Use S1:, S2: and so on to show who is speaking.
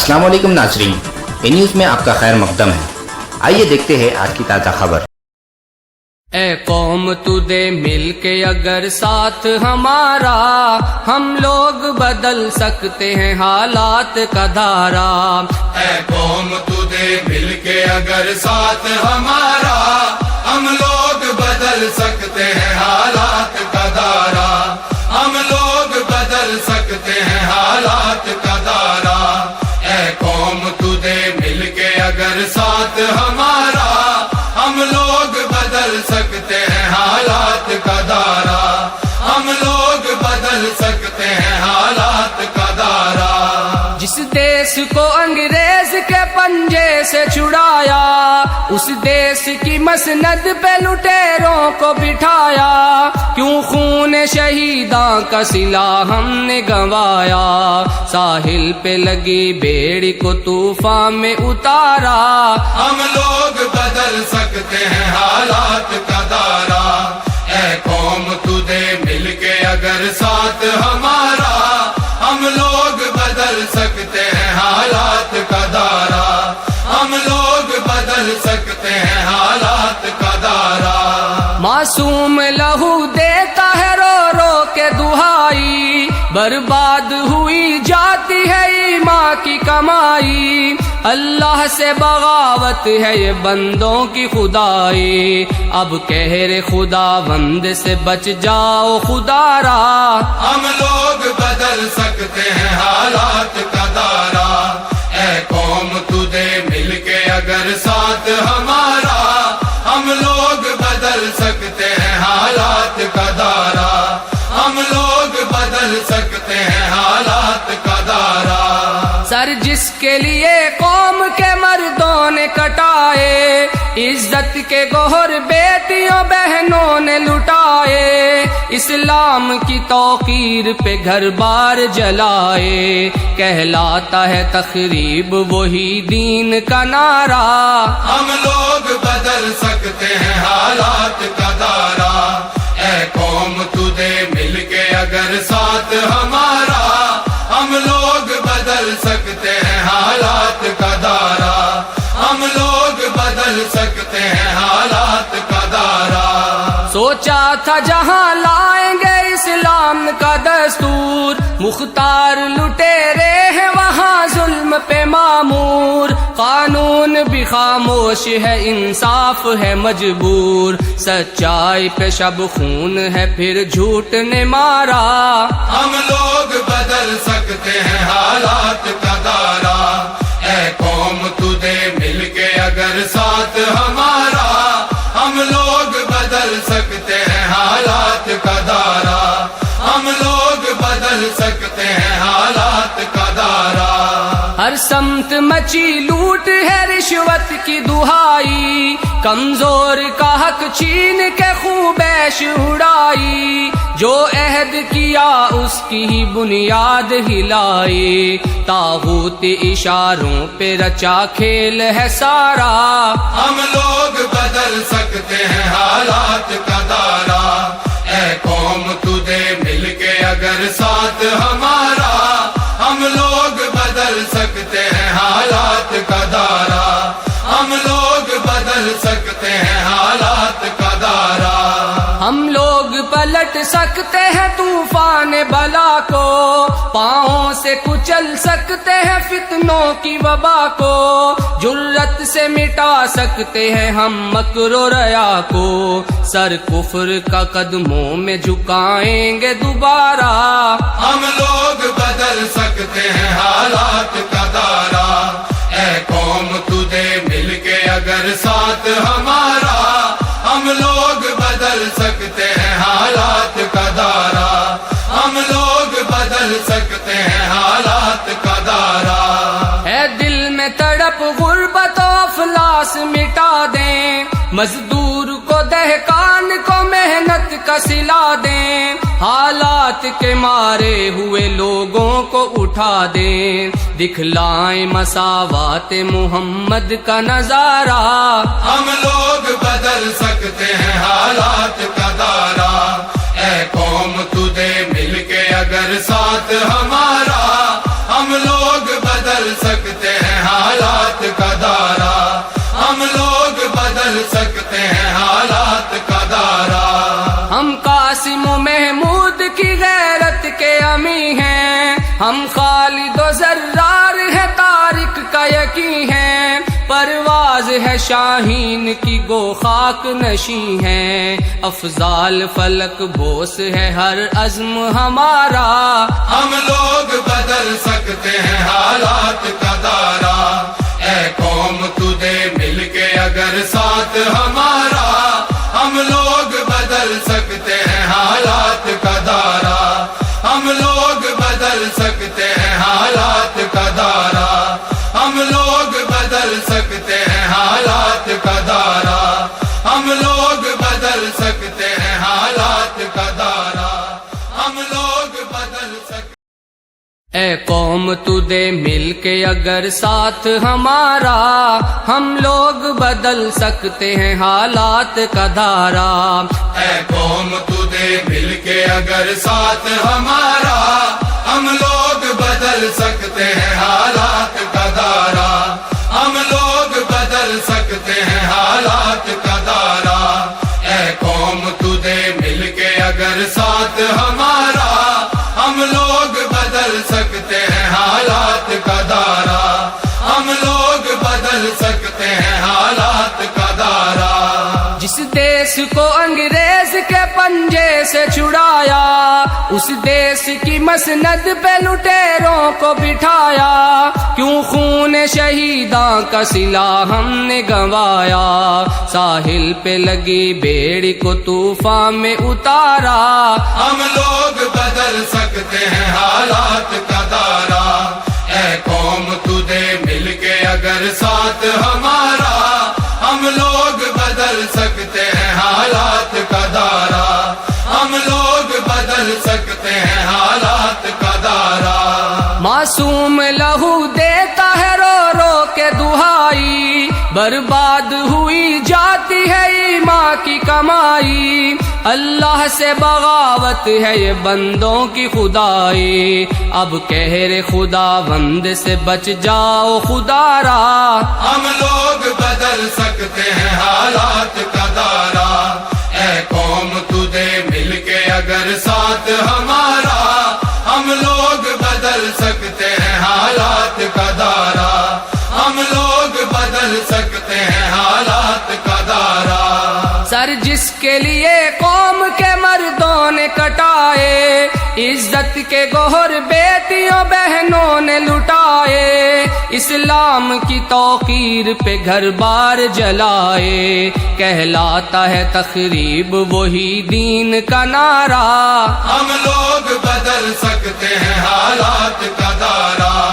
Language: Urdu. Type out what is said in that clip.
S1: السلام علیکم ناظرین، اے نیوز میں آپ کا خیر مقدم ہے۔ آئیے دیکھتے ہیں آج کی تازہ خبر۔
S2: اے قوم تو دے مل کے اگر ساتھ ہمارا، ہم لوگ بدل سکتے ہیں حالات کا دھارا۔
S3: اے قوم تو دے مل کے اگر ساتھ ہمارا، ہم لوگ بدل سکتے ہیں حالات کا دھارا۔ ہم لوگ بدل سکتے ہیں حالات کا دھارا۔ اے قوم تو دے مل کے اگر ساتھ ہمارا، ہم لوگ بدل سکتے ہیں حالات کا دھارا۔ ہم لوگ بدل سکتے ہیں حالات کا دھارا۔
S2: جس دیس کو انگریز کے پنجے سے چھڑایا، اس دیس کی مسند پہ لٹیروں کو بٹھایا۔ کیوں خون شہیداں کا صلہ ہم نے گنوایا، ساحل پہ لگی بیڑی کو طوفان میں اتارا۔
S3: ہم لوگ بدل سکتے ہیں حالات کا دھارا۔ اے قوم تو دے مل کے اگر ساتھ ہمارا، ہم لوگ بدل سکتے ہیں حالات کا دھارا۔ ہم لوگ بدل سکتے ہیں حالات کا دھارا۔
S2: معصوم لہو دیتا ہے رو رو کے دہائی، برباد ہوئی جاتی ہے ایمان کی کمائی۔ اللہ سے بغاوت ہے یہ بندوں کی خدائی، اب قہر خدا بند سے بچ جاؤ خدا را۔
S3: ہم لوگ بدل سکتے ہیں حالات کا دھارا۔ اے قوم تو دے مل کے اگر ساتھ ہمارا، ہم لوگ بدل سکتے ہیں حالات کا دھارا۔ ہم لوگ بدل سکتے ہیں حالات کا دھارا۔
S2: سر جس کے لیے قوم کے مردوں نے کٹائے، عزت کے گوہر بیٹیوں بہنوں نے لٹائے، اسلام کی توقیر پہ گھر بار جلائے، کہلاتا ہے تخریب وہی دین کا نعرہ۔
S3: ہم لوگ بدل سکتے ہیں حالات کا دھارا۔ اے قوم تو دے مل کے اگر ساتھ ہمارا، ہم لوگ بدل سکتے ہیں حالات کا دھارا۔ ہم لوگ بدل سکتے ہیں حالات کا دھارا۔
S2: سوچا تھا جہاں لائیں گے اسلام کا دستور، مختار لٹیرے ہیں وہاں ظلم پہ معمور۔ قانون بھی خاموش ہے، انصاف ہے مجبور، سچائی پہ شب خون ہے پھر جھوٹ نے مارا۔
S3: ہم لوگ بدل سکتے ہیں حالات کا دھارا۔ اے قوم تو دے مل کے اگر ساتھ ہمارا، ہم لوگ بدل سکتے ہیں حالات کا دھارا۔ ہم لوگ بدل سکتے ہیں حالات کا دھارا۔
S2: ہر سمت مچی لوٹ ہے رشوت کی دہائی، کمزور کا حق چھین کے خوبیش اڑائی، جو عہد کیا اس کی ہی بنیاد ہلائی، طاغوت اشاروں پہ رچا کھیل ہے سارا۔
S3: ہم لوگ بدل سکتے ہیں حالات کا دھارا۔ اے قوم تو دے مل کے اگر ساتھ ہمارا، ہم لوگ بدل سکتے ہیں حالات کا دھارا۔ ہم لوگ بدل سکتے ہیں حالات کا دھارا۔
S2: ہم لوگ پلٹ سکتے ہیں طوفان بلا کو، پاؤں سے کچل سکتے ہیں فتنوں کی وبا کو، جرت سے مٹا سکتے ہیں ہم مکر و ریا کو، سر کفر کا قدموں میں جھکائیں گے دوبارہ۔
S3: ہم لوگ بدل سکتے ہیں حالات کا دھارا۔ اے قوم تو دے مل کے اگر ساتھ ہمارا، ہم لوگ بدل سکتے ہیں حالات کا دھارا۔ ہم لوگ بدل سکتے ہیں حالات کا دھارا۔
S2: ہے دل میں تڑپ غربت و افلاس مٹا دیں، مزدور کو دہقان کو محنت کا صلہ دیں، حالات کے مارے ہوئے لوگوں کو اٹھا دیں، دکھلائیں مساوات محمد کا نظارہ۔
S3: ہم لوگ بدل سکتے ہیں حالات کا دھارا۔ اے قوم تو دے مل کے اگر ساتھ ہمارا، ہم لوگ بدل سکتے
S2: کی غیرت کے امی ہیں، ہم خالد و زرار ہے طارق کا یقین ہے، پرواز ہے شاہین کی گو خاک نشیں ہے، افضال فلک بوس ہے ہر عزم ہمارا،
S3: ہم لوگ بدل سکتے ہیں حالات کا دارا، اے قوم تجھے مل کے اگر ساتھ ہمارا، ہم لوگ بدل سکتے ہیں حالات کا دارا، ہم لوگ بدل سکتے ہیں حالات کا دارا، ہم لوگ بدل سکتے ہیں حالات کا دارا، ہم لوگ بدل سکتے ہیں حالات کا دارا، ہم لوگ بدل سکتے۔
S2: اے قوم تجھے مل کے اگر ساتھ ہمارا، ہم لوگ بدل سکتے ہیں حالات کا دھارا،
S3: اے قوم تجھے مل کے اگر ساتھ ہمارا، ہم لوگ بدل سکتے ہیں حالات کا دارا، ہم لوگ بدل سکتے ہیں حالات کا دارا، اے قوم تجھے مل کے اگر ساتھ ہمارا، ہم لوگ بدل سکتے ہیں حالات کا دارا، ہم لوگ بدل سکتے ہیں حالات کا دارا۔
S2: جس دیس کو انگریز کے پنجے سے چھڑایا، اس دیس کی مسند پہ لٹیروں کو بٹھایا، کیوں خون شہیداں کا صلہ ہم نے گنوایا، ساحل پہ لگی بیڑی کو طوفان میں اتارا،
S3: ہم لوگ بدل سکتے ہیں حالات کا دارا، اے قوم تجھے مل کے اگر ساتھ ہمارا، ہم لوگ بدل سکتے ہیں حالات کا دارا، ہم لوگ بدل سکتے ہیں حالات کا دارا۔
S2: معصوم لہو دیتا ہے رو رو کے دہائی، برباد ہوئی جاتی ہے ایمان کی کمائی، اللہ سے بغاوت ہے یہ بندوں کی خدائی، اب کہہ خدا بند سے بچ جاؤ خدا را،
S3: ہم لوگ بدل سکتے ہیں حالات کا دارا، اے قوم تجھے مل کے اگر ساتھ ہمارا، ہم لوگ بدل سکتے ہیں حالات کا دارا، ہم لوگ بدل سکتے ہیں حالات کا دارا۔
S2: سر جس کے لیے قوم کے مردوں نے کٹائے، عزت کے گوہر بیٹیوں بہنوں نے لٹائے، اسلام کی توقیر پہ گھر بار جلائے، کہلاتا ہے تخریب وہی دین کا نعرہ،
S3: ہم لوگ بدل سکتے ہیں حالات کا دارا۔